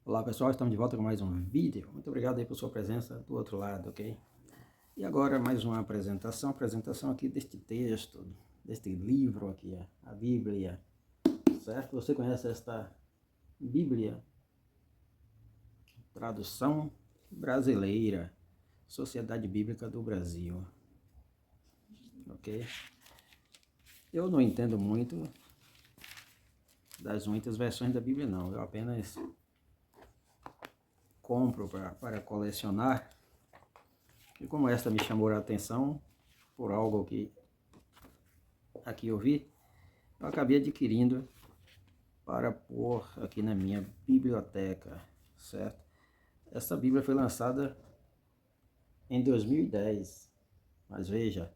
Olá pessoal, estamos de volta com mais um vídeo. Muito obrigado aí por sua presença do outro lado, ok? E agora mais uma apresentação aqui deste texto, deste livro aqui, a Bíblia, certo? Você conhece esta Bíblia? Tradução brasileira, Sociedade Bíblica do Brasil, ok? Eu não entendo muito das muitas versões da Bíblia não, eu apenas compro para colecionar. E como esta me chamou a atenção por algo que aqui eu vi, eu acabei adquirindo para pôr aqui na minha biblioteca, certo? Essa Bíblia foi lançada em 2010, mas veja,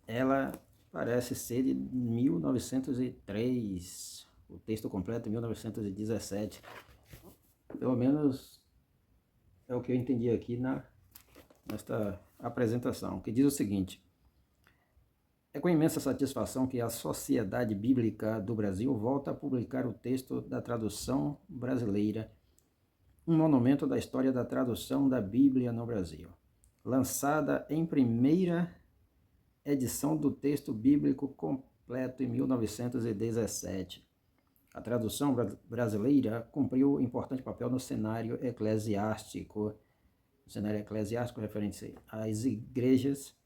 ela parece ser de 1903, o texto completo é 1917, pelo menos é o que eu entendi aqui nesta apresentação, que diz o seguinte: é com imensa satisfação que a Sociedade Bíblica do Brasil volta a publicar o texto da tradução brasileira, um monumento da história da tradução da Bíblia no Brasil, lançada em primeira edição do texto bíblico completo em 1917. A tradução brasileira cumpriu importante papel no cenário eclesiástico referente às igrejas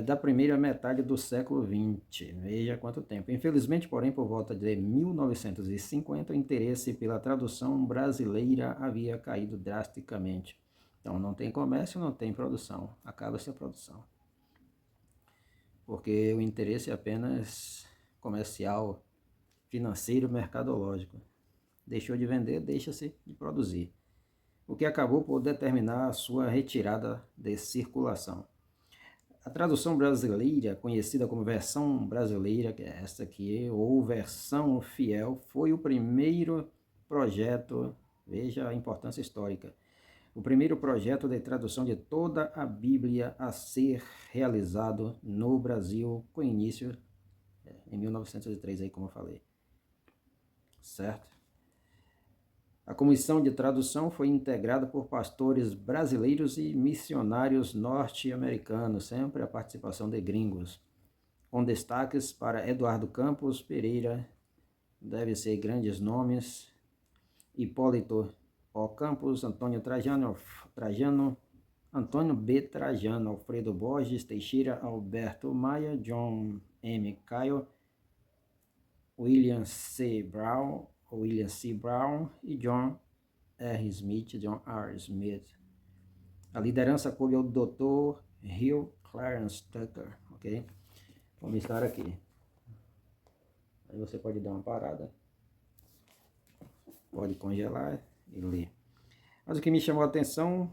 da primeira metade do século XX. Veja quanto tempo. Infelizmente, porém, por volta de 1950, o interesse pela tradução brasileira havia caído drasticamente. Então, não tem comércio, não tem produção. Acaba-se a produção. Porque o interesse é apenas comercial, financeiro, mercadológico. Deixou de vender, deixa-se de produzir. O que acabou por determinar a sua retirada de circulação. A tradução brasileira, conhecida como versão brasileira, que é esta aqui, ou versão fiel, foi o primeiro projeto, veja a importância histórica, o primeiro projeto de tradução de toda a Bíblia a ser realizado no Brasil, com início em 1903, aí como eu falei, certo? A comissão de tradução foi integrada por pastores brasileiros e missionários norte-americanos, sempre a participação de gringos, com destaques para Eduardo Campos Pereira, deve ser grandes nomes, Hipólito O. Campos, Antônio Trajano, Antônio B. Trajano, Alfredo Borges Teixeira, Alberto Maia, John M. Caio, William C. Brown e John R. Smith. A liderança coube ao Dr. Hugh Clarence Tucker, ok? Vamos estar aqui. Aí você pode dar uma parada, pode congelar e ler. Mas o que me chamou a atenção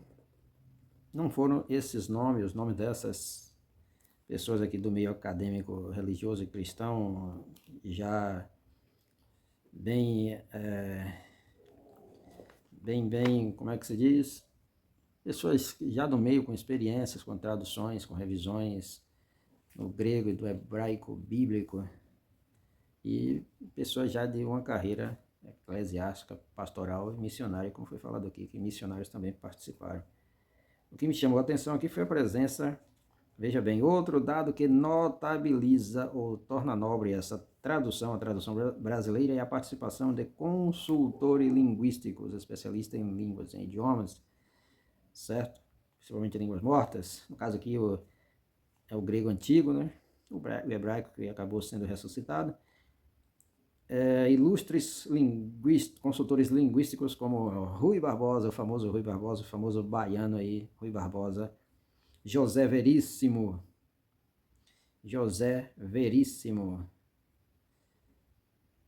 não foram esses nomes, os nomes dessas pessoas aqui do meio acadêmico, religioso e cristão, já bem, como é que se diz? Pessoas já do meio com experiências, com traduções, com revisões no grego e do hebraico bíblico, e pessoas já de uma carreira eclesiástica, pastoral e missionária, como foi falado aqui, que missionários também participaram. O que me chamou a atenção aqui foi a presença, veja bem, outro dado que notabiliza ou torna nobre essa tradução, a tradução brasileira, é a participação de consultores linguísticos, especialistas em línguas, em idiomas, certo? Principalmente línguas mortas, no caso aqui é o grego antigo, né? O hebraico que acabou sendo ressuscitado. Ilustres consultores linguísticos como Rui Barbosa, o famoso baiano aí, Rui Barbosa, José Veríssimo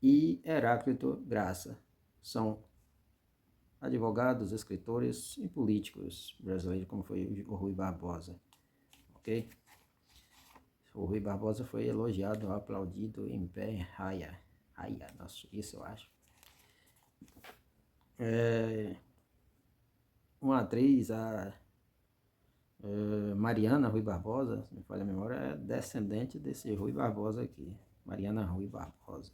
e Heráclito Graça. São advogados, escritores e políticos brasileiros, como foi o Rui Barbosa, ok? O Rui Barbosa foi elogiado, aplaudido em pé, raia, na Suíça, eu acho. Uma atriz, a Mariana Rui Barbosa, se me falha a memória, é descendente desse Rui Barbosa aqui, Mariana Rui Barbosa,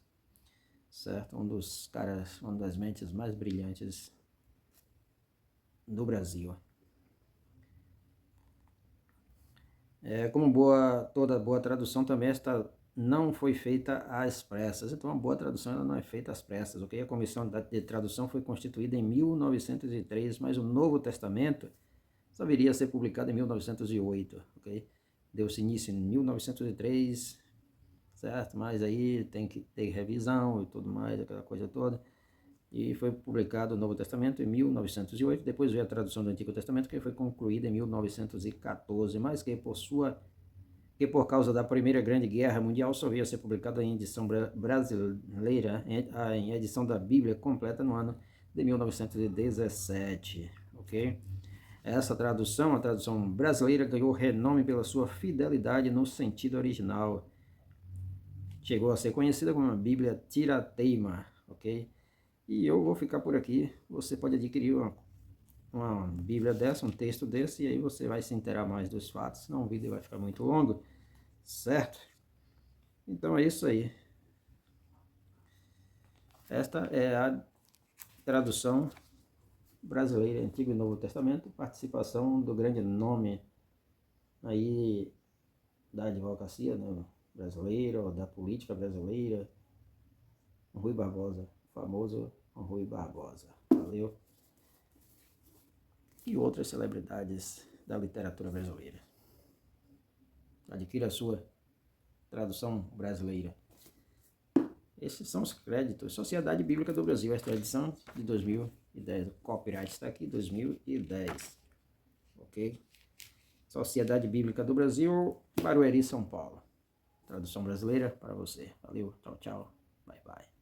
certo? Um dos caras, uma das mentes mais brilhantes do Brasil. Como toda boa tradução também esta não foi feita às pressas. Então, uma boa tradução ela não é feita às pressas, ok? A comissão de tradução foi constituída em 1903, mas o Novo Testamento só viria a ser publicado em 1908, ok? Deu-se início em 1903, certo? Mas aí tem que ter revisão e tudo mais, aquela coisa toda. E foi publicado o Novo Testamento em 1908, depois veio a tradução do Antigo Testamento, que foi concluída em 1914, mas que por causa da Primeira Grande Guerra Mundial só veio a ser publicada em edição brasileira, em edição da Bíblia completa no ano de 1917, ok? Essa tradução, a tradução brasileira, ganhou renome pela sua fidelidade no sentido original. Chegou a ser conhecida como a Bíblia Tirateima, ok? E eu vou ficar por aqui. Você pode adquirir uma Bíblia dessa, um texto desse, e aí você vai se inteirar mais dos fatos, senão o vídeo vai ficar muito longo, certo? Então é isso aí. Esta é a tradução brasileira, Antigo e Novo Testamento, participação do grande nome aí da advocacia, né, brasileira, ou da política brasileira, Rui Barbosa, famoso Rui Barbosa. Valeu. E outras celebridades da literatura brasileira. Adquira a sua tradução brasileira. Esses são os créditos. Sociedade Bíblica do Brasil, esta é a edição de 2010. O copyright está aqui, 2010. Ok? Sociedade Bíblica do Brasil, Barueri, São Paulo. Tradução brasileira para você. Valeu, tchau, tchau. Bye, bye.